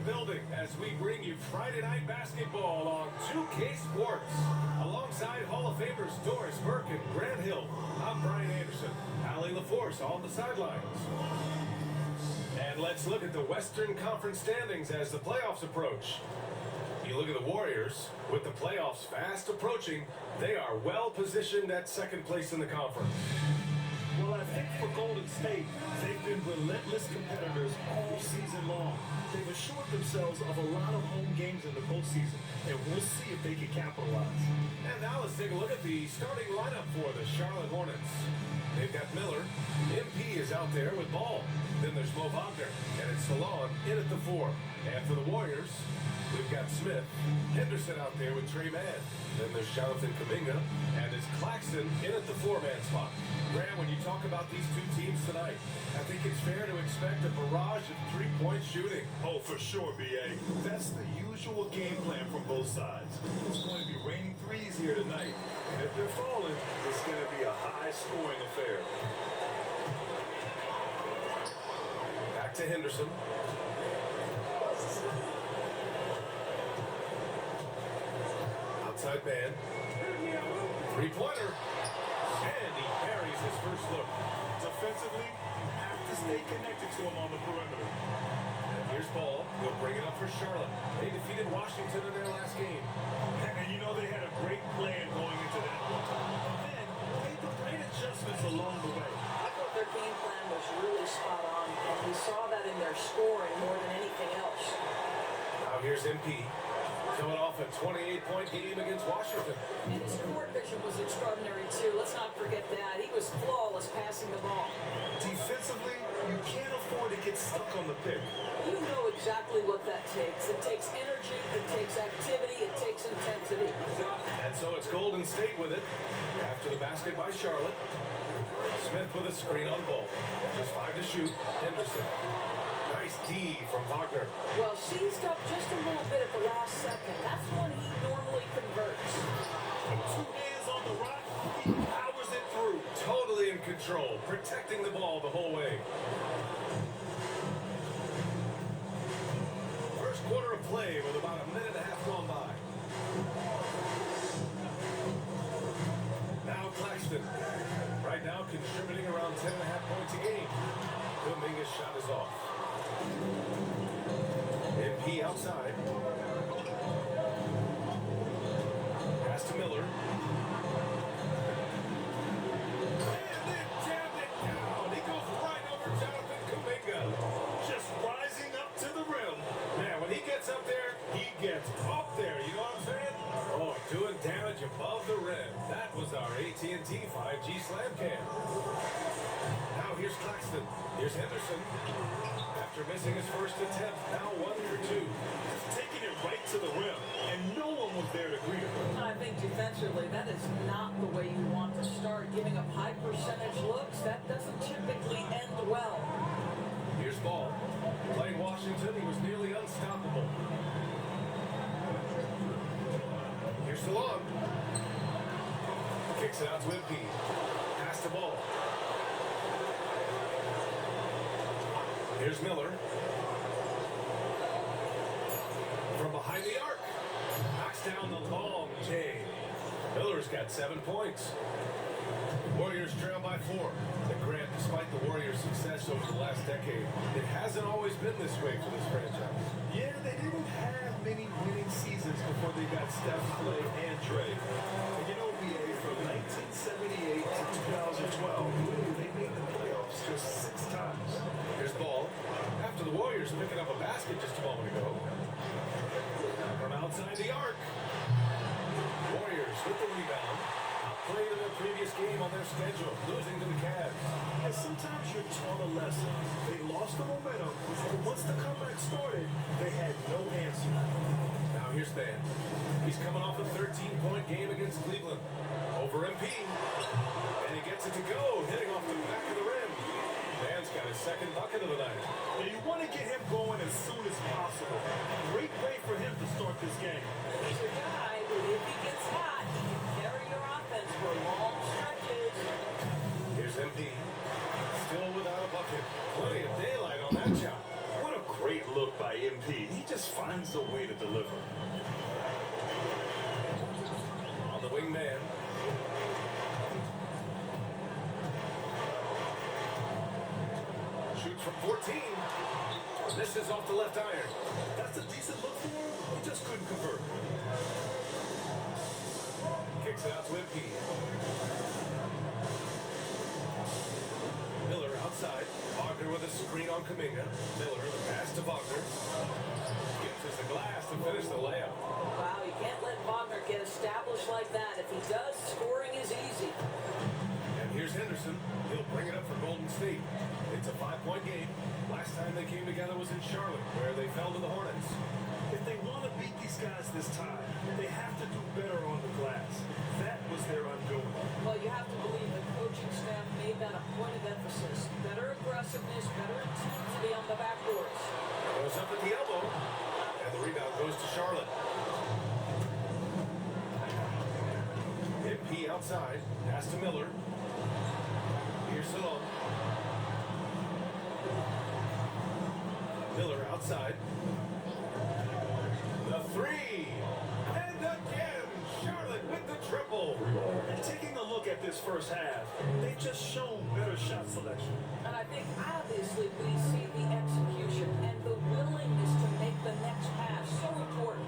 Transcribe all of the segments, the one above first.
building as we bring you Friday Night Basketball on 2K Sports. Alongside Hall of Famers Doris Burke and Grant Hill, I'm Brian Anderson. Allie LaForce on the sidelines. And let's look at the Western Conference standings as the playoffs approach. You look at the Warriors, with the playoffs fast approaching, they are well positioned at second place in the conference. Well, I think for Golden State, they've been relentless competitors all season long. They've assured themselves of a lot of home games in the postseason, and we'll see if they can capitalize. And now let's take a look at the starting lineup for the Charlotte Hornets. They've got Miller. MP is out there with Ball. Then there's Mo Wagner, and it's Salon in at the 4. And for the Warriors, we've got Smith, Henderson out there with Trey Mann. Then there's Jonathan Kuminga, and it's Claxton in at the 4-man spot. Graham, when you talk about these two teams tonight, I think it's fair to expect a barrage of three-point shooting. Oh, for sure, B.A. That's the usual game plan from both sides. It's going to be raining threes here tonight, and if they're falling, it's going to be a high-scoring affair. Back to Henderson. Outside man. Three-pointer. And he carries his first look. Defensively, you have to stay connected to him on the perimeter. And here's Ball. He'll bring it up for Charlotte. They defeated Washington in their last game. And you know they had a great plan going into that one. And then made the great adjustments along the way. I thought their game plan was really spot on, and we saw that in their scoring more than anything else. Now here's MP. Coming off a 28-point game against Washington. And his court vision was extraordinary, too. Let's not forget that. He was flawless passing the ball. Defensively, you can't afford to get stuck on the pick. You know exactly what that takes. It takes energy, it takes activity, it takes intensity. And so it's Golden State with it. After the basket by Charlotte. Smith with a screen on Ball. Just 5 to shoot. Henderson. Nice D from Wagner. Well, seized up just a little bit at the last second. That's when he normally converts. With 2 hands on the rock, he powers it through. Totally in control, protecting the ball the whole way. First quarter of play with about a minute and a half gone by. Now Claxton. Right now contributing around 10.5 points a game. Kuminga's shot is off. MP outside. Pass to Miller. And then jammed it down. He goes right over Jonathan Kuminga. Just rising up to the rim. Man, when he gets up there, he gets up there. You know what I'm saying? Oh, doing damage above the rim. That was our AT&T 5G slam cam. Now here's Claxton. Here's Henderson. After missing his first attempt, now 1 for 2. Just taking it right to the rim, and no one was there to greet him. I think defensively, that is not the way you want to start. Giving up high percentage looks, that doesn't typically end well. Here's Ball. Playing Washington, he was nearly unstoppable. Here's Salon. Kicks it out to MP. Pass the ball. Here's Miller. From behind the arc. Knocks down the long J. Miller's got 7 points. Warriors trail by 4. And Grant, despite the Warriors' success over the last decade, it hasn't always been this way for this franchise. Yeah, they didn't have many winning seasons before they got Steph, Clay, and Dre. And you know, BA, from 1978 to 2012, they made the playoffs just 6 times. Here's Ball. After the Warriors picking up a basket just a moment ago. From outside the arc. Warriors with the rebound. Outplayed in their previous game on their schedule, losing to the Cavs. And sometimes you're taught a lesson. They lost the momentum, and once the comeback started, they had no answer. Now here's Van. He's coming off a 13-point game against Cleveland. Over MP. And he gets it to go, hitting off the back of the rim. Van's got his second bucket of the night. And you want to get him going as soon as possible. Great way for him to start this game. He's a guy who, if he gets hot, he can carry your offense for long stretches. Here's MP. Still without a bucket. Plenty of daylight on that shot. What a great look by MP. He just finds a way to deliver. On the wing man. Shoots from 14. This is off the left iron. That's a decent look for him. He just couldn't convert. Kicks it out to MP. Miller outside. Wagner with a screen on Kuminga. Miller, the pass to Wagner. Gives us the glass to finish the layup. Wow, you can't let Wagner get established like that. If he does, scoring is easy. And here's Henderson. He'll bring it up for Golden State. It's a 5-point game. Last time they came together was in Charlotte, where they fell to the Hornets. If they want to beat these guys this time, they have to do better on the glass. That was their undoing. Well, you have to believe the coaching staff made that a point of emphasis. Better aggressiveness, better intensity on the backboards. Goes up at the elbow, and the rebound goes to Charlotte. MP outside, pass to Miller. Here's Salone. Miller outside. The three! And again, Charlotte with the triple. And taking a look at this first half, they've just shown better shot selection. And I think obviously we see the execution and the willingness to make the next pass so important.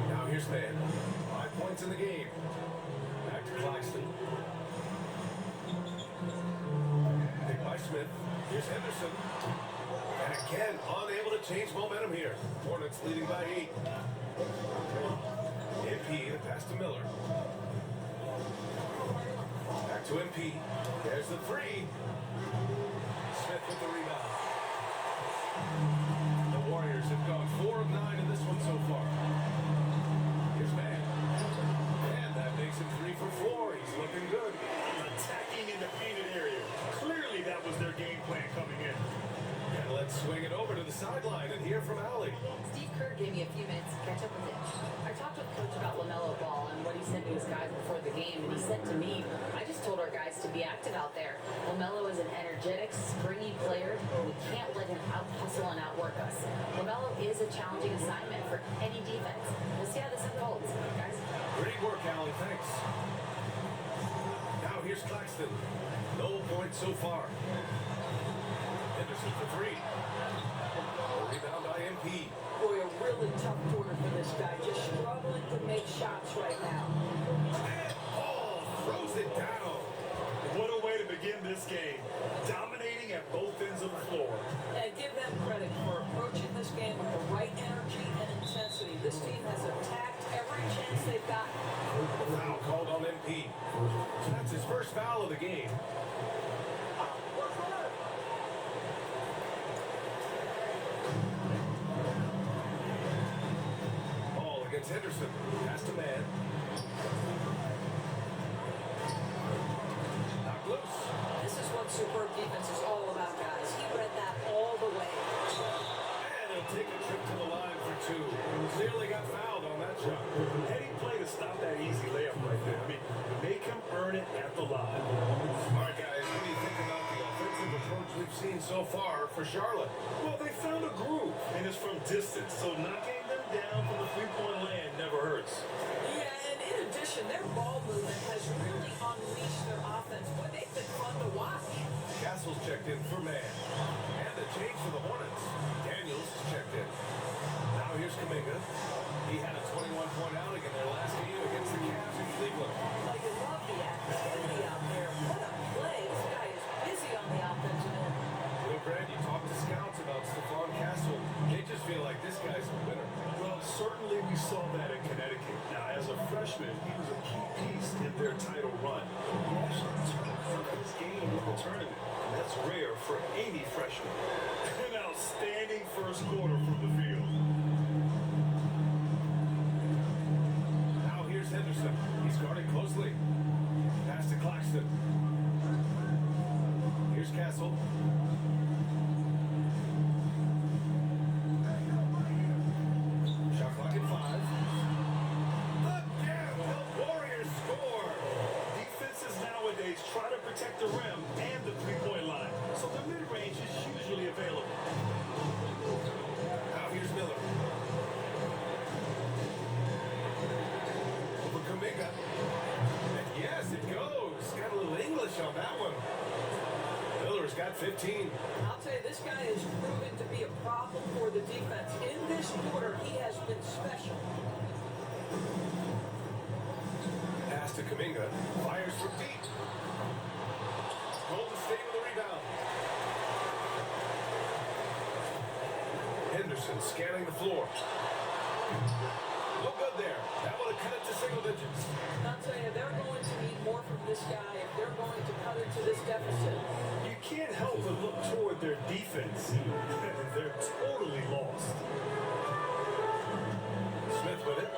Now here's Mann. 5 points in the game. Back to Claxton. Picked by Smith. Here's Henderson. And again, unable to change momentum here. Hornets leading by 8. MP, the pass to Miller. Back to MP. There's the three. Smith with the rebound. The Warriors have gone 4 of 9 in this one so far. Here's Mann. And that makes him 3 for 4. He's looking good. Attacking in the painted area. Clearly that was their game plan coming in. And let's swing it over to the sideline and hear from Allie. Steve Kerr gave me a few minutes to catch up with him. I talked with Coach about LaMelo Ball and what he said to his guys before the game, and he said to me, I just told our guys to be active out there. LaMelo is an energetic, springy player, and we can't let him out-hustle and outwork us. LaMelo is a challenging assignment for any defense. We'll see how this unfolds, guys. Great work, Allie. Thanks. Now here's Claxton. No points so far. Henderson for 3. Rebound by MP. Boy, a really tough quarter for this guy. Just struggling to make shots right now. And Paul throws it down. What a way to begin this game. Dominating at both ends of the floor. And give them credit for approaching this game with the right energy and intensity. This team has attacked every chance they've got. Foul called on MP. That's his first foul of the game. Ball against Henderson. Pass to Mann. Knocked loose. This is what superb defense is all about, guys. He read that all the way. And he'll take a trip to the line for 2. Clearly got fouled on that shot. Heady play to stop that easy layup right there. I mean, make him earn it at the line. All right, guys, what do you think about the offensive approach we've seen so far for Charlotte? Well, they found a groove, and it's from distance, so knocking them down from the three-point land never hurts. Yeah, and in addition, their ball movement has really unleashed their offense. Boy, they've been fun to watch. Castle's checked in for Mann. And a change for the Hornets. Daniels is checked in. Now here's Kuminga. He had a 21-point outing in their last game against the Cavs in Cleveland. Like, you love the activity out there. What a play. This guy is busy on the offensive end. You know, Brad, you talk to scouts about Stephon Castle. They just feel like this guy's a winner. Well, certainly we saw that in Connecticut. Now, as a freshman, he was a key piece in their title run. He actually turned from his game in the tournament, and that's rare for any freshman. An outstanding first quarter from the field. Now here's Henderson. He's guarded closely. Pass to Claxton. Here's Castle. Shot clock at 5. Again, the Warriors score. Defenses nowadays try to protect the rim and the three-point line, so the mid-range is usually available. Now here's Miller. 15. I'll tell you, this guy is proven to be a problem for the defense. In this quarter, he has been special. Pass to Kuminga. Fires from deep. Golden State with the rebound. Henderson scanning the floor. No good there. That would have cut it to single digits. I'll tell you, they're going to need more from this guy if they're going to cut into this deficit. You can't help but look toward their defense. They're totally lost. Smith with it.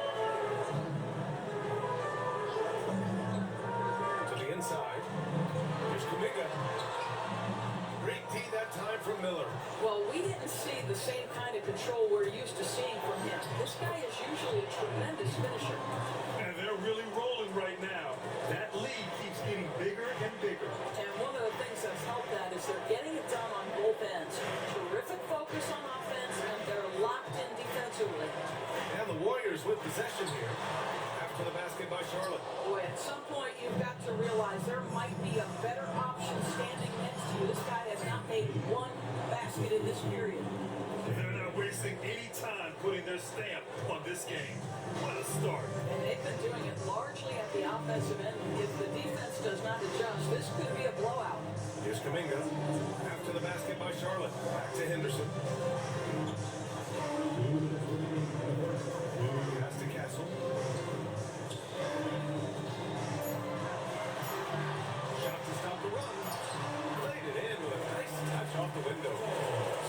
To the inside. Here's Kuminga. Great D that time from Miller. Well, we didn't see the same kind of control we're used to seeing from him. This guy is usually a tremendous finisher. And they're really rolling right now. That lead keeps getting bigger and bigger. And one of the things that's helped that is they're getting it done on both ends. Terrific focus on offense, and they're locked in defensively. And the Warriors with possession here. After the basket by Charlotte. Boy, at some point you've got to realize there might be a better option standing next to you. This guy has not made one basket in this period. They're not wasting any time putting their stamp on this game. What a start. And they've been doing it largely at the offensive end. If the defense does not adjust, this could be a blowout. Here's Kuminga. After the basket by Charlotte. Back to Henderson. Pass to Castle. Shot to stop the run. Played it in with a nice touch off the window.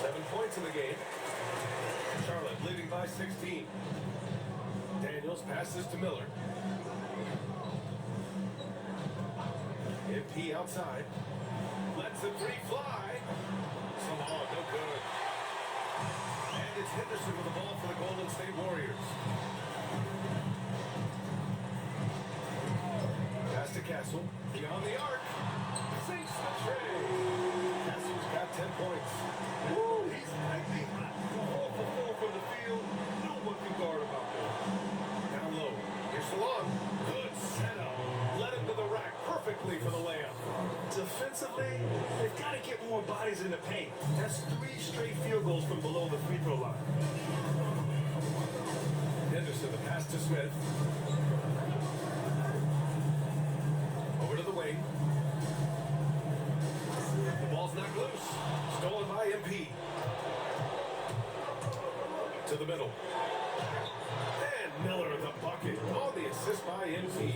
7 points in the game. Charlotte leading by 16. Daniels passes to Miller. MP outside. Lets the three fly. Salah, no good. And it's Henderson with the ball for the Golden State Warriors. Pass to Castle. Beyond the arc. Sinks the tray. Castle's got 10 points. Woo, he's piping hot. 4 for 4 from the field. No one can guard him out there. Down low. Here's Salon. Good setup. Led him to the rack perfectly for the layup. Defensively, they've got to get more bodies in the paint. That's 3 straight field goals from below the free throw line. Henderson, the pass to Smith. Over to the wing. The ball's knocked loose. Stolen by MP. To the middle. And Miller the bucket. Oh, the assist by MP.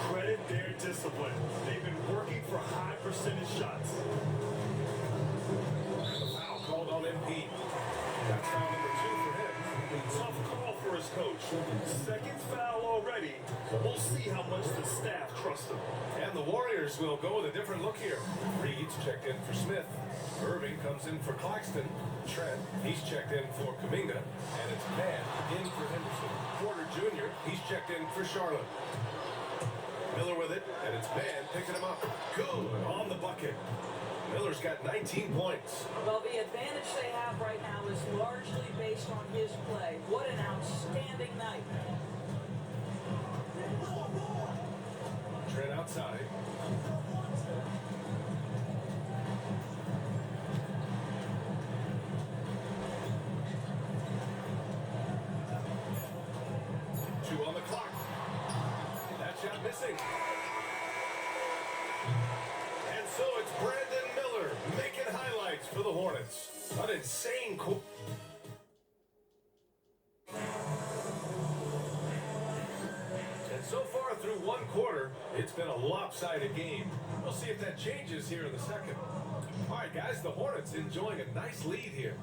Credit their discipline. They've been working for high percentage shots. The foul called on MP. That's foul number 2 for him. Tough call for his coach. Second foul already. We'll see how much the staff trusts him. And the Warriors will go with a different look here. Reed's checked in for Smith. Irving comes in for Claxton. Trent, he's checked in for Kuminga. And it's Mann in for Henderson. Porter Jr., he's checked in for Charlotte. Miller with it, and it's Mann picking him up. Good on the bucket. Miller's got 19 points. Well, the advantage they have right now is largely based on his play. What an outstanding night. Trent outside. Two on the clock. That shot missing. And so it's Brandon Miller making highlights for the Hornets. An insane And so far through one quarter, it's been a lopsided game. We'll see if that changes here in the second. All right, guys, the Hornets enjoying a nice lead here.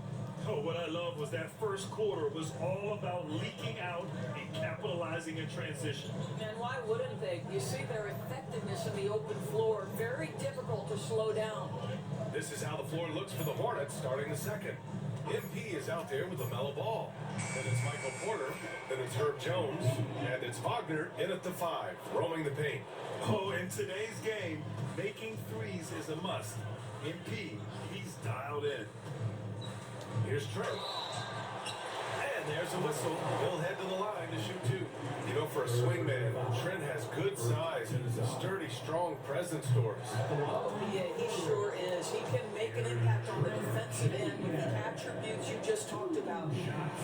Oh, what I love was that first quarter was all about leaking out and capitalizing in transition. And why wouldn't they? You see their effectiveness in the open floor. Very difficult to slow down. This is how the floor looks for the Hornets starting the second. MP is out there with LaMelo Ball. Then it's Michael Porter. Then it's Herb Jones. And it's Wagner in at the 5, roaming the paint. Oh, in today's game, making threes is a must. MP, he's dialed in. Here's Trent. And And there's a whistle. He'll head to the line to shoot two. You know, for a swingman, Trent has good size and is a sturdy, strong presence, Doris. Oh, yeah, he sure is. He can make an impact on the defensive end with the attributes you just talked about.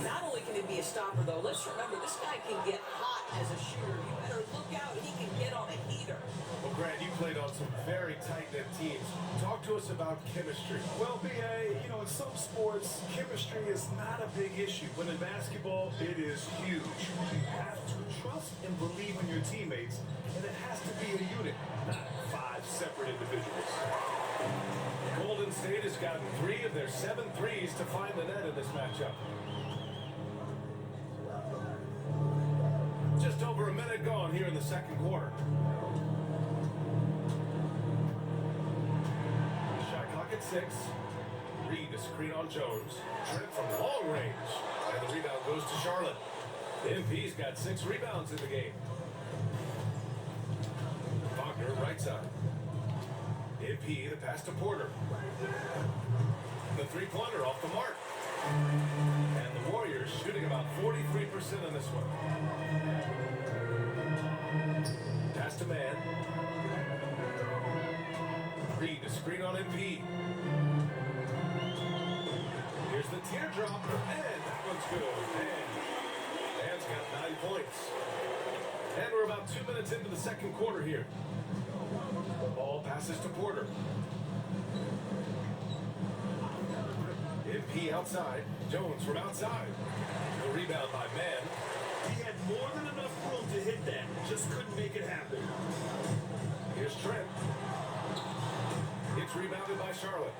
Not only can he be a stopper, though, let's remember, this guy can get hot as a shooter. You better look out. He can get on a heater. Well, Grant, you played on some very tight-knit teams. Talk to us about chemistry. Well, BA, you know, in some sports, chemistry is not a big issue. But in basketball, it is huge. You have to trust and believe in your teammates, and it has to be a unit, not 5 separate individuals. Golden State has gotten 3 of their 7 threes to find the net in this matchup. Just over a minute gone here in the second quarter. Shot clock at 6. Reed a screen on Jones. Trent from long range. And the rebound goes to Charlotte. MP's got 6 rebounds in the game. Wagner right side. MP the pass to Porter. The three-pointer off the mark. And the Warriors shooting about 43% in this one. Pass to man. Reed a screen on MP. Here's the teardrop, and that one's good. And Man's got 9 points. And we're about 2 minutes into the second quarter here. Ball passes to Porter. MP outside. Jones from outside. The rebound by Man. He had more than enough room to hit that, just couldn't make it happen. Here's Trent. It's rebounded by Charlotte.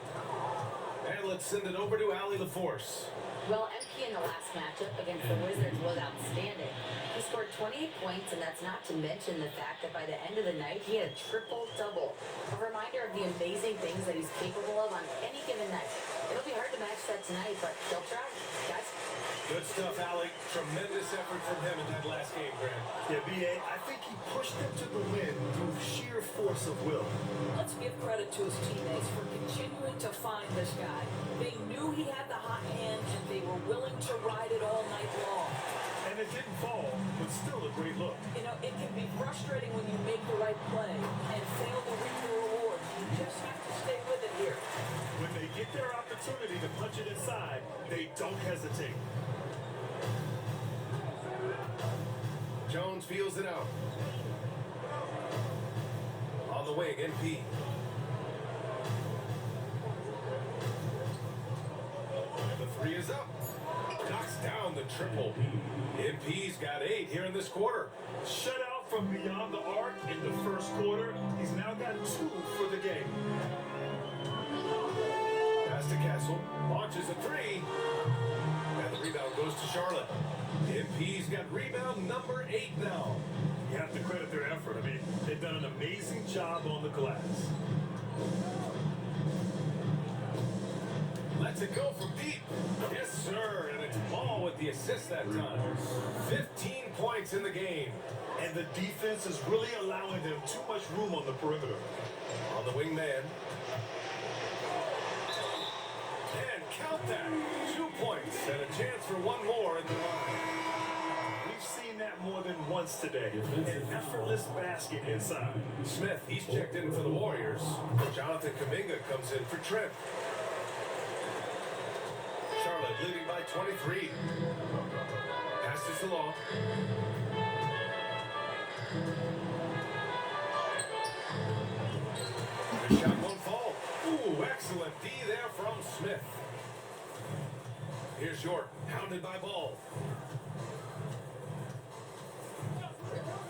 And let's send it over to Allie LaForce. Well, MP in the last matchup against the Wizards was outstanding. He scored 28 points, and that's not to mention the fact that by the end of the night, he had a triple-double. A reminder of the amazing things that he's capable of on any given night. It'll be hard to match that tonight, but they'll try. Guys? Good stuff, Allie. Tremendous effort from him in that last game, Grant. Yeah, BA, I think he pushed them to the win through sheer force of will. Let's give credit to his teammates for continuing to find this guy. They knew he had the hot hand, and they were willing to ride it all night long. And it didn't fall, but still a great look. You know, it can be frustrating when you make the right play and fail to reap the rewards. You just have to stay with it here. When they get their opportunity to punch it inside, they don't hesitate. Jones feels it out. On the wing, MP. The three is up. Knocks down the triple. MP's got 8 here in this quarter. Shut out from beyond the arc in the first quarter. He's now got 2 for the game. Pass to Castle. Launches a 3. And the rebound goes to Charlotte. MP's got rebound number 8 now. You have to credit their effort. I mean, they've done an amazing job on the glass. Lets it go from deep. Yes, sir. And it's Ball with the assist that time. 15 points in the game. And the defense is really allowing them too much room on the perimeter. On the wing man. And count that. 2 points and a chance for one more in the line. We've seen that more than once today. An effortless basket inside. Smith, he's checked in for the Warriors. Jonathan Kuminga comes in for Trent. Charlotte leading by 23. Passes along. The shot won't fall. Ooh, excellent D there from Smith. Here's York, hounded by Ball.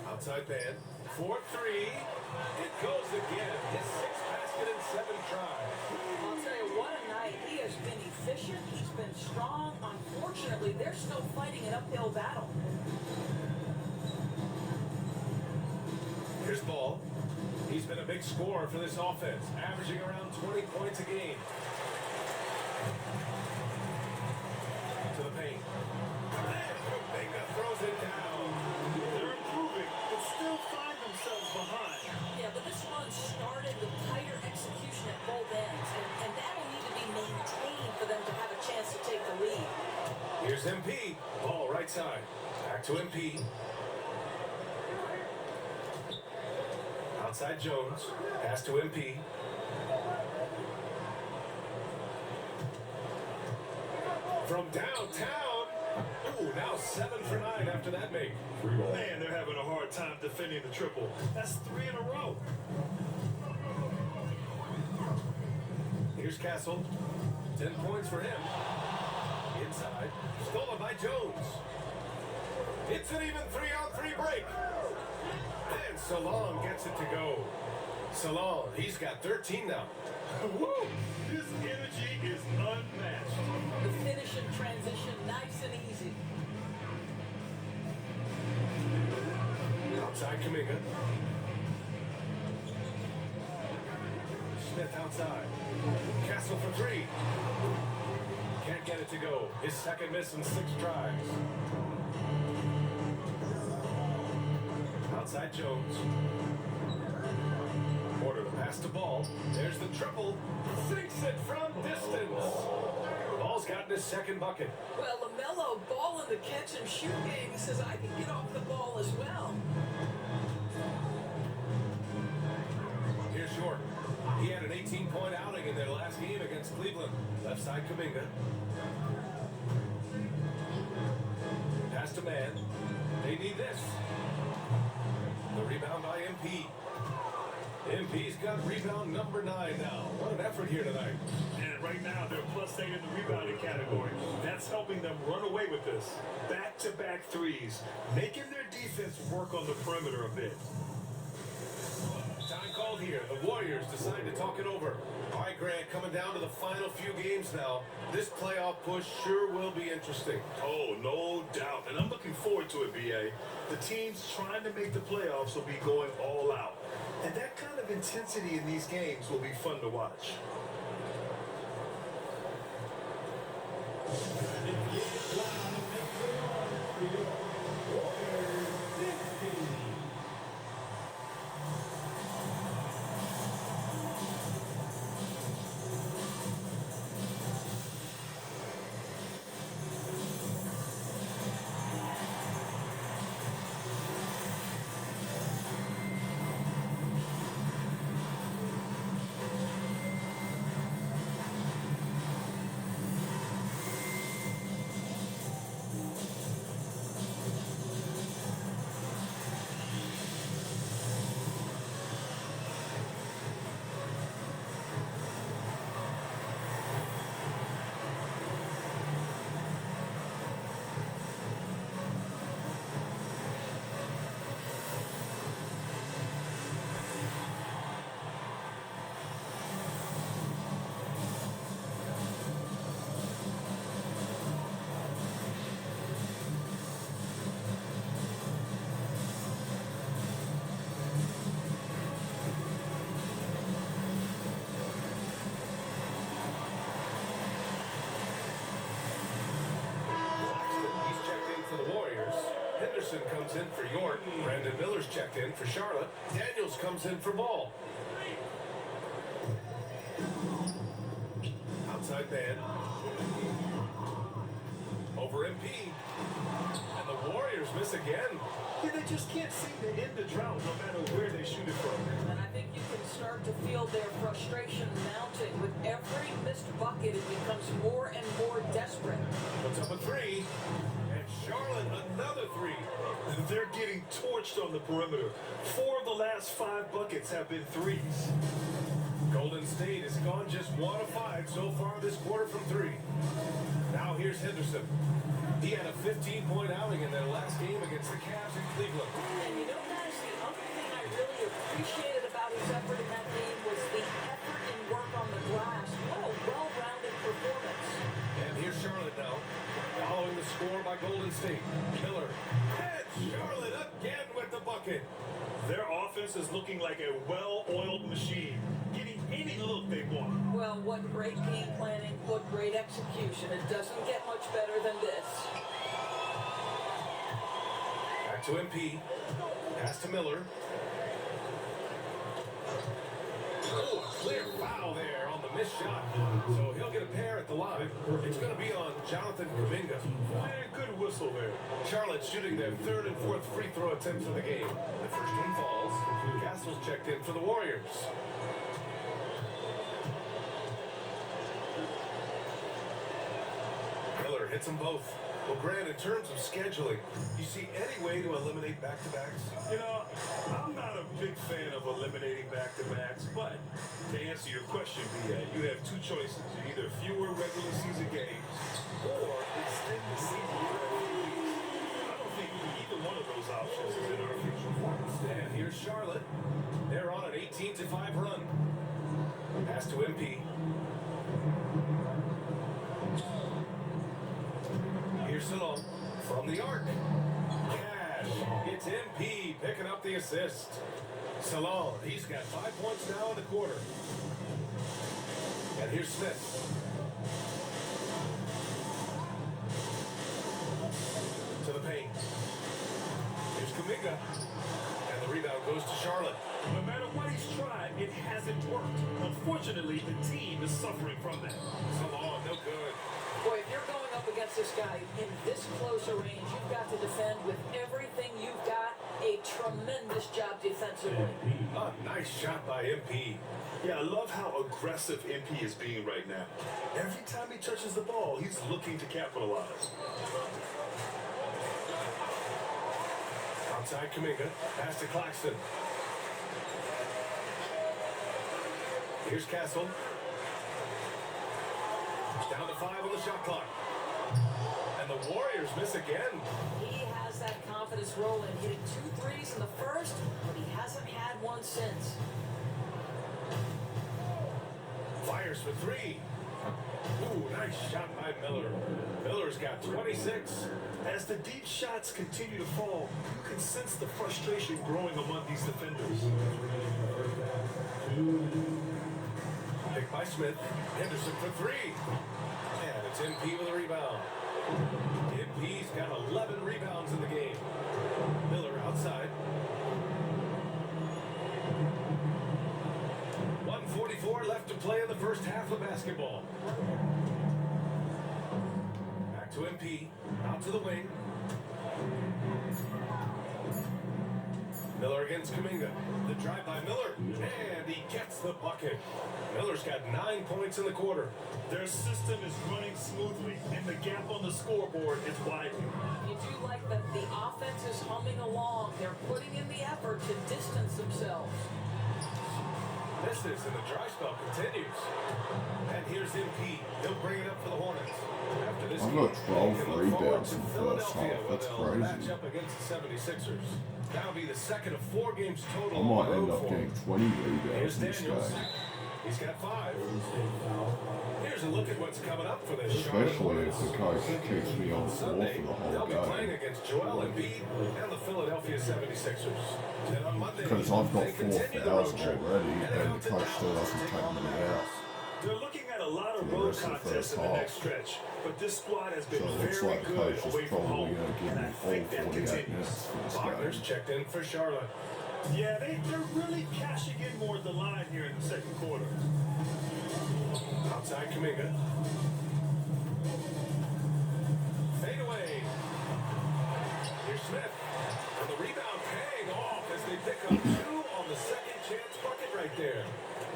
Outside man, 4-3. It goes again. His 6th basket in 7 tries. I'll tell you, what a night. He has been efficient. He's been strong. Unfortunately, they're still fighting an uphill battle. Here's Ball. He's been a big scorer for this offense, averaging around 20 points a game. To the paint. And Kuminga throws it down. They're improving, but still find themselves behind. Yeah, but this run started with tighter execution at both ends, and that'll need to be maintained for them to have a chance to take the lead. Here's Here's MP. Ball right side. Back to MP. Outside Jones. Pass to MP. From downtown. Ooh, now 7 for 9 after that make. Man, they're having a hard time defending the triple. That's 3 in a row. Here's Castle. 10 points for him. Inside. Stolen by Jones. It's an even 3-on-3 break. And Salon gets it to go. Salon, he's got 13 now. Woo! His energy is unmatched. The finish and transition, nice and easy. Outside Kuminga. Smith outside. Castle for 3. Can't get it to go. His second miss in 6 tries. Outside Jones. Porter the pass to Ball. There's the triple. Sinks it from distance. Ball's gotten his second bucket. Well, LaMelo, ball in the catch and shoot game. He says, I can get off the ball as well. Here's Short. He had an 18-point outing in their last game against Cleveland. Left side Kuminga. Pass to Man. They need this. The rebound by MP. MP's got rebound number 9 now. What an effort here tonight. And right now, they're +8 in the rebounding category. That's helping them run away with this. Back-to-back threes, making their defense work on the perimeter a bit. Time called here. The Warriors decide to talk it over. All right, Grant, coming down to the final few games now. This playoff push sure will be interesting. Oh, no doubt. And I'm looking forward to it, B.A. The teams trying to make the playoffs will be going all out. And that kind of intensity in these games will be fun to watch. Comes in for York. Brandon Miller's checked in for Charlotte. Daniels comes in for Ball. Outside man. Over MP. And the Warriors miss again. Yeah, they just can't seem to end the drought no matter where they shoot it from. And I think you can start to feel their frustration mounting. With every missed bucket, it becomes more and more desperate. Puts up a 3. And Charlotte another 3. They're getting torched on the perimeter. 4 of the last 5 buckets have been threes. Golden State has gone just 1 of 5 so far this quarter from 3. Now here's Henderson. He had a 15-point outing in their last game against the Cavs in Cleveland. And you know, that is the other thing I really appreciated about his effort in that game was the effort and work on the glass. What a well-rounded performance. And here's Charlotte now, following the score by Golden State. Miller. And Charlotte again with the bucket. Their offense is looking like a well-oiled machine, getting any look they want. Well, what great game planning, what great execution. It doesn't get much better than this. Back to MP. Pass to Miller. Oh, Clear foul there on the missed shot. So he'll get a pair at the line. It's going to be on Jonathan Kuminga. Man, good whistle there. Charlotte shooting their third and fourth free throw attempts of the game. The first one falls. Castle's checked in for the Warriors. Miller hits them both. Well, Grant, in terms of scheduling, you see any way to eliminate back-to-backs? You know, I'm not a big fan of eliminating back-to-backs, but to answer your question, B.A., you have two choices. Either fewer regular season games or extend the season. I don't think either one of those options is in our future. And here's Charlotte. They're on an 18-5 run. Pass to MP. Here's Salon from the arc. Cash. It's MP picking up the assist. Salon, he's got 5 points now in the quarter. And here's Smith. To the paint. Here's Kuminga. And the rebound goes to Charlotte. No matter what he's tried, it hasn't worked. Unfortunately, the team is suffering from that. Salon, no good. Boy, if you're going up against this guy in this close a range, you've got to defend with everything you've got. A tremendous job defensively. A nice shot by MP. Yeah, I love how aggressive MP is being right now. Every time he touches the ball, he's looking to capitalize. Outside Kuminga. Pass to Claxton. Here's Castle. Down to 5 on the shot clock. And the Warriors miss again. He has that confidence rolling, hitting 2 threes in the first, but he hasn't had one since. Fires for 3. Ooh, nice shot by Miller. Miller's got 26. As the deep shots continue to fall, you can sense the frustration growing among these defenders. Picked by Smith. Henderson for 3. And it's MP with a rebound. MP's got 11 rebounds in the game. Miller outside. 1:44 left to play in the first half of basketball. Back to MP. Out to the wing. Miller against Kuminga. The drive by Miller. And he gets the bucket. Miller's got 9 points in the quarter. Their system is running smoothly, and the gap on the scoreboard is widening. You do like that the offense is humming along. They're putting in the effort to distance themselves. Misses and the dry spell continues. And here's MP. He'll bring it up for the Hornets. After this I've game, got 12 they can look forward rebounds to in the first Philadelphia, half. where That's they'll crazy. match up against the 76ers. That'll be the second of 4 games total. I on might the end road up for getting him. 20 Here's rebounds in this Daniels. game. He's got 5. Here's a look at what's coming up for this Especially if the coach keeps me on the floor Sunday, for the they'll whole be playing game. against Joel Embiid and the Philadelphia 76ers. Then on Monday, Because I've got they 4 continue the fouls road trip, already, heading and out the to coach still Dallas to hasn't take on taken the me Mavs. out. They're looking at a lot of For the road rest of the contests first in the half. next stretch, but this squad has been So it looks very like the good coach is away from probably home, going to give and me I all think that 48 continues. minutes for this Wagner's game. checked in for Charlotte. Yeah, they're really cashing in more at the line here in the second quarter. Outside Kuminga. Fade away. Here's Smith. And the rebound paying off as they pick up 2 on the second chance bucket right there.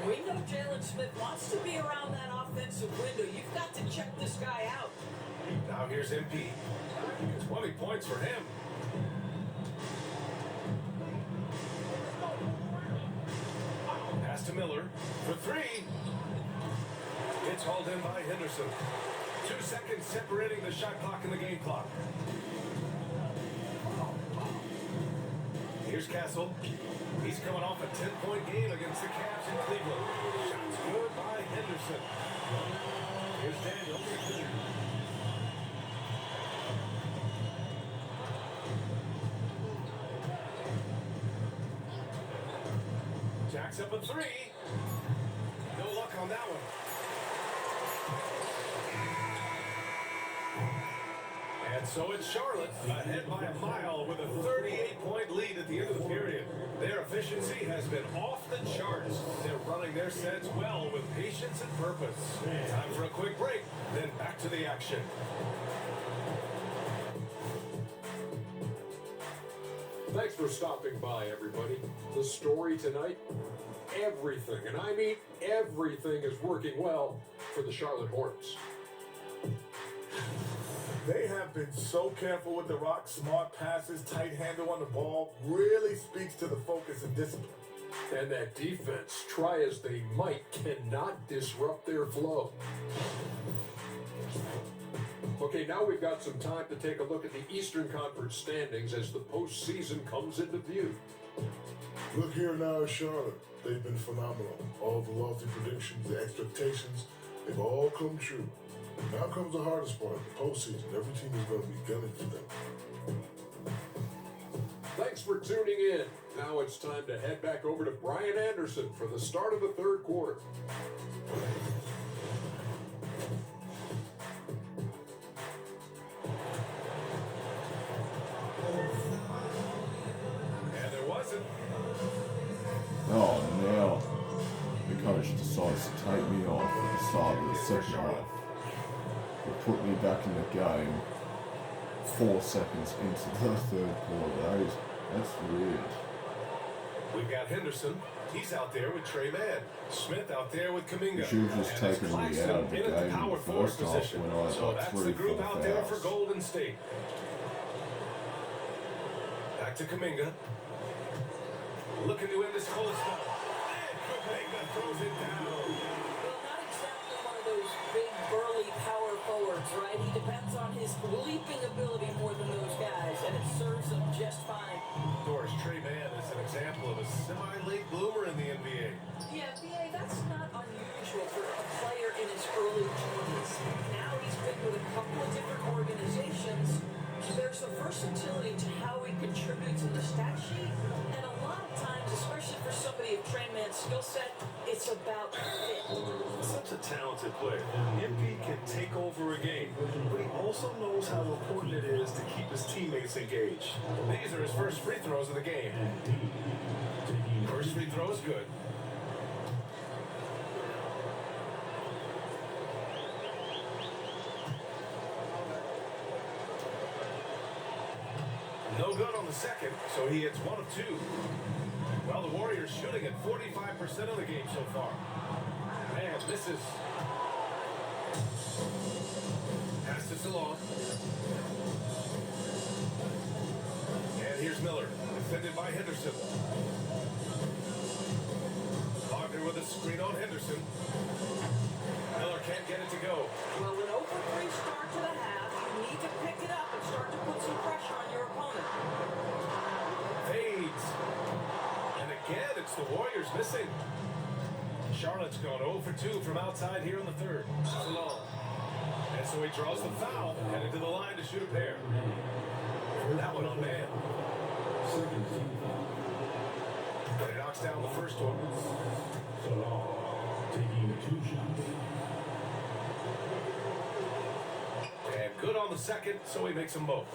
We know Jalen Smith wants to be around that offensive window. You've got to check this guy out. Now here's MP. 20 points for him. Pass to Miller for 3. It's hauled in by Henderson. 2 seconds separating the shot clock and the game clock. Here's Castle. He's coming off a 10-point game against the Cavs in Cleveland. Shots good by Henderson. Here's Daniels. Jacks up a 3. No luck on that one. And so it's Charlotte ahead by a mile with a 38-point lead at the end of the period. They're officially efficiency has been off the charts. They're running their sets well with patience and purpose. Time for a quick break, then back to the action. Thanks for stopping by, everybody. The story tonight, everything, and I mean everything, is working well for the Charlotte Hornets. They have been so careful with the rock. Smart passes, tight handle on the ball. Really speaks to the focus and discipline. And that defense, try as they might, cannot disrupt their flow. Okay, now we've got some time to take a look at the Eastern Conference standings as the postseason comes into view. Look here now at Charlotte. They've been phenomenal. All the lofty predictions, the expectations, they've all come true. Now comes the hardest part, the postseason. Every team is going to be gunning for them. Thanks for tuning in. Now it's time to head back over to Brian Anderson for the start of the third quarter. And there wasn't. Oh, now the coach decides to take me off at the start of the second half. It put me back in the game 4 seconds into the third quarter. That's weird. We've got Henderson. He's out there with Trey Mann. Smith out there with Kuminga. You should have just And it's taken me Claxton out of the in at game in power the forward first half position. when I had So like that's 3 the group 4 out there for fouls. Golden State. Back to Kuminga. Looking to end this cold spell. And Kuminga throws it down. Well, not exactly one of those big, burly power forwards, right? He depends on his leaping ability more than those guys, and it serves him just fine. Doris, Trey Mann is an example of a semi-late bloomer in the NBA. Yeah, BA, that's not unusual for a player in his early 20s. Now he's been with a couple of different organizations. There's some versatility to how he contributes in the stat sheet, and a lot of times, especially for somebody of Trey Mann's skill set, it's about fit. Such a talented player. MP can take over a game, but he also knows how important it is to keep his teammates engaged. These are his first free throws of the game. First free throw is good. No good on the second, so he hits 1 of 2. Well, the Warriors shooting at 45% of the game so far. Man, misses. Pass to Salon. And here's Miller, defended by Henderson. Wagner with a screen on Henderson. Miller can't get it to go. Well, an open 3 start to the half, you need to pick it up and start to put some pressure on your opponent. Fades. And again, it's the Warriors missing. Charlotte's gone 0 for 2 from outside here in the third. Salon. And so he draws the foul, headed to the line to shoot a pair. That one on man. But he knocks down the first one. And good on the second, so he makes them both.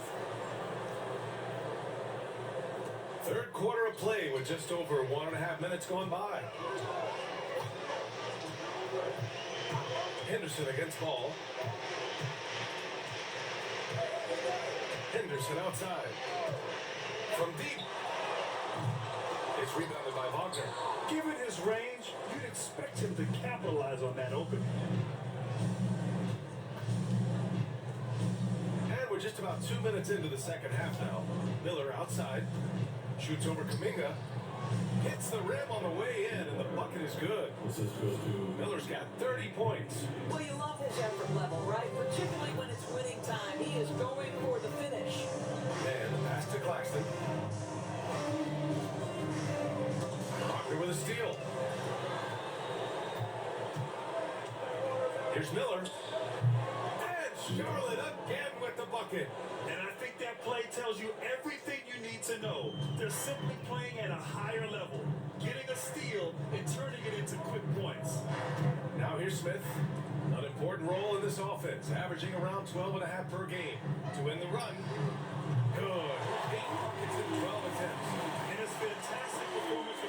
Third quarter of play with just over 1.5 minutes gone by. Henderson against ball. Henderson outside. From deep. It's rebounded by Wagner. Given his range, you'd expect him to capitalize on that opening. And we're just about 2 minutes into the second half now. Miller outside. Shoots over Kuminga. Hits the rim on the way in, and the bucket is good. Miller's got 30 points. Well, you love his effort level, right? Particularly when it's winning time. He is going for the finish. And the pass to Claxton. Wagner with a steal. Here's Miller. And Charlotte again with the bucket. And I think that play tells you everything you need to know. They're simply playing at a higher level, getting a steal and turning it into quick points. Now here's Smith. An important role in this offense, averaging around 12.5 per game. To win the run. Good. 8 buckets in 12 attempts. And it's fantastic performance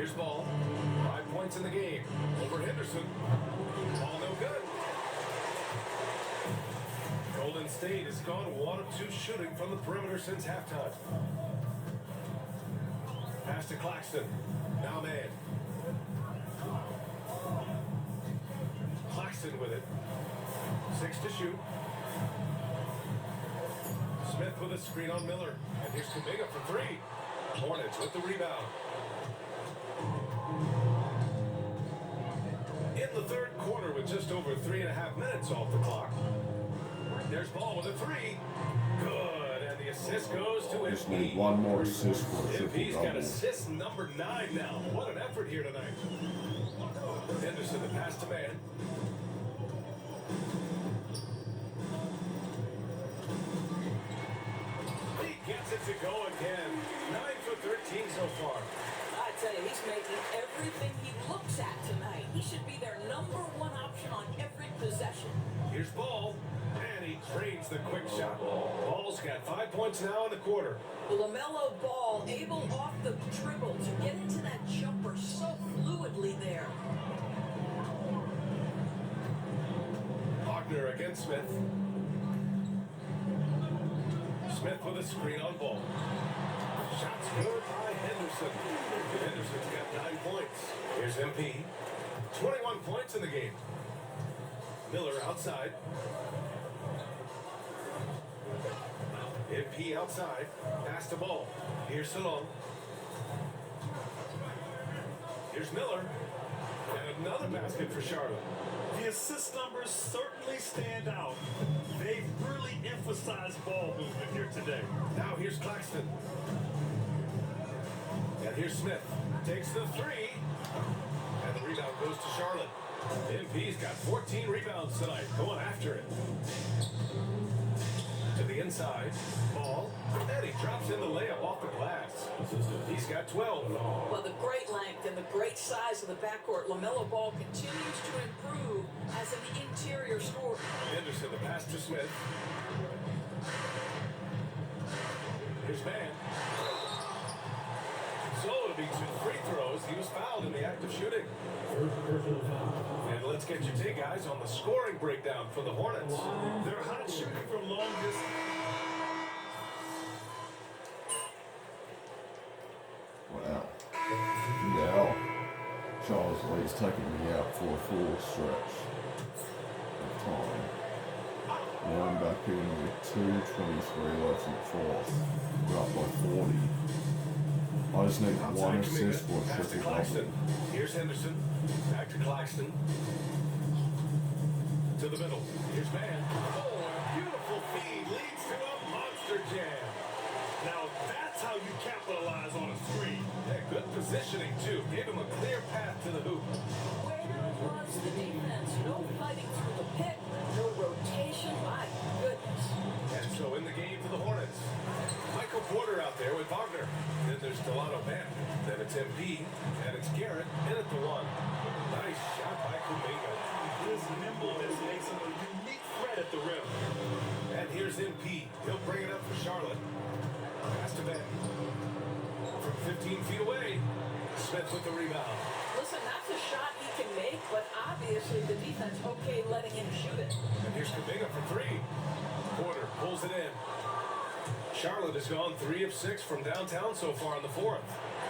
Here's ball. 5 points in the game. Over Henderson. Ball no good. Golden State has gone 1 of 2 shooting from the perimeter since halftime. Pass to Claxton. Now man. Claxton with it. 6 to shoot. Smith with a screen on Miller. And here's Kuminga for 3. Hornets with the rebound. In the third quarter with just over 3.5 minutes off the clock. There's Ball with a 3. Good. And the assist goes to Just need MP. one more assist for a MP's got triple-double. assist number 9 now. What an effort here tonight. Henderson, the pass to man. He gets it to go again. 9 for 13 so far. I tell you, he's making everything he looks at tonight. He should be their number 1 option on every possession. Here's Ball, and he trains the quick shot. Ball's got 5 points now in the quarter. LaMelo Ball able off the dribble to get into that jumper so fluidly there. Wagner against Smith. Smith with a screen on Ball. Shots good by Henderson. Henderson's got 9 points. Here's MP. 21 points in the game. Miller outside. MP outside. Pass to Ball. Here's Salon. Here's Miller. And another basket for Charlotte. The assist numbers certainly stand out. They've really emphasized ball movement here today. Now here's Claxton. And here's Smith. Takes the 3. And the rebound goes to Charlotte. MP's got 14 rebounds tonight. Going after it. To the inside. Ball. And he drops in the layup off the glass. He's got 12. Well, the great length and the great size of the backcourt, LaMelo Ball continues to improve as an interior scorer. Henderson, the pass to Smith. Here's Mann. So it'll be 2 free throws. He was fouled in the act of shooting. And let's get your take, guys, on the scoring breakdown for the Hornets. They're hot shooting from long distance. Wow. Now, Charles Lee's taking me out for a full stretch of time. Now I'm back in with 2:23 left in the fourth. We're up by 40. I just need one Outside assist for Kuminga. a Pass to triple Claxton. double. Here's Henderson. Back to Claxton. To the middle. Here's Mann. Oh, a beautiful feed leads to a monster jam. Now that's how you capitalize on a screen. Yeah, good positioning, too. Gave him a clear path to the hoop. Where was the defense? No fighting through the pick, no rotation. My goodness. And so in the game for the Hornets, Michael Porter out there with Wagner. Then there's Delano Bann. Then it's MP. And it's Garrett in at the 1. Nice shot by Kuminga. His nimbleness makes him a unique threat at the rim. And here's MP. He'll bring it up for Charlotte. Pass to Ben. From 15 feet away, Smith with the rebound. Listen, that's a shot he can make, but obviously the defense okay letting him shoot it. And here's Kuminga for 3. Porter pulls it in. Charlotte has gone 3 of 6 from downtown so far in the 4th.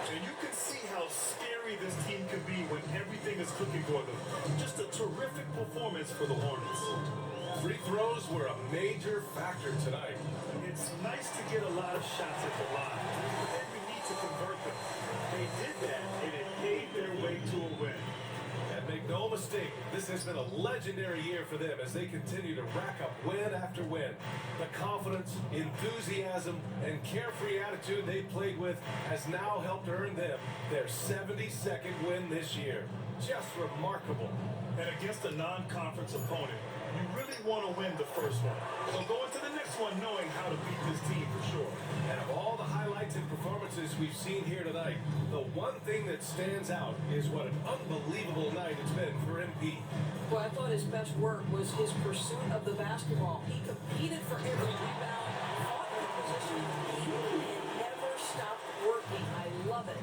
And you can see how scary this team can be when everything is clicking for them. Just a terrific performance for the Hornets. Free throws were a major factor tonight. It's nice to get a lot of shots at the line, but then you need to convert them. They did that, and it paved their way to a win. And make no mistake, this has been a legendary year for them as they continue to rack up win after win. The confidence, enthusiasm, and carefree attitude they played with has now helped earn them their 72nd win this year. Just remarkable. And against a non-conference opponent, you really want to win the first one. So go into the next one knowing how to beat this team for sure. And of all the highlights and performances we've seen here tonight, the one thing that stands out is what an unbelievable night it's been for MP. Well, I thought his best work was his pursuit of the basketball. He competed for every rebound, fought for position, and never stopped working. I love it.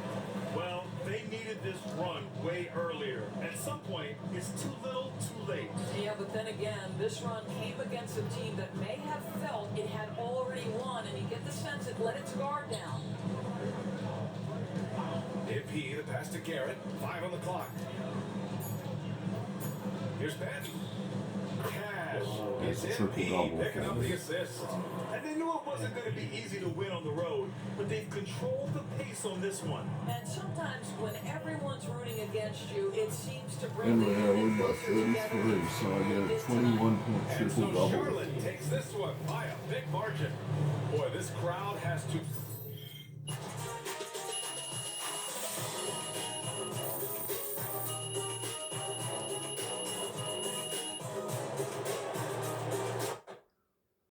Well, they needed this run way earlier. At some point, it's too little, too late. Yeah, but then again, this run came against a team that may have felt it had already won, and you get the sense it let its guard down. MP, the pass to Garrett. 5 on the clock. Here's Patton. Cash That's is a triple MP double picking for up him. the assist. And they knew it wasn't going to be easy to win on the road, but they've controlled the pace on this one. And sometimes when everyone's rooting against you, it seems to bring Anyway, the I win by individuals 33, together. so I get a This 21-point And triple so double. Charlotte takes this one by a big margin. Boy, this crowd has to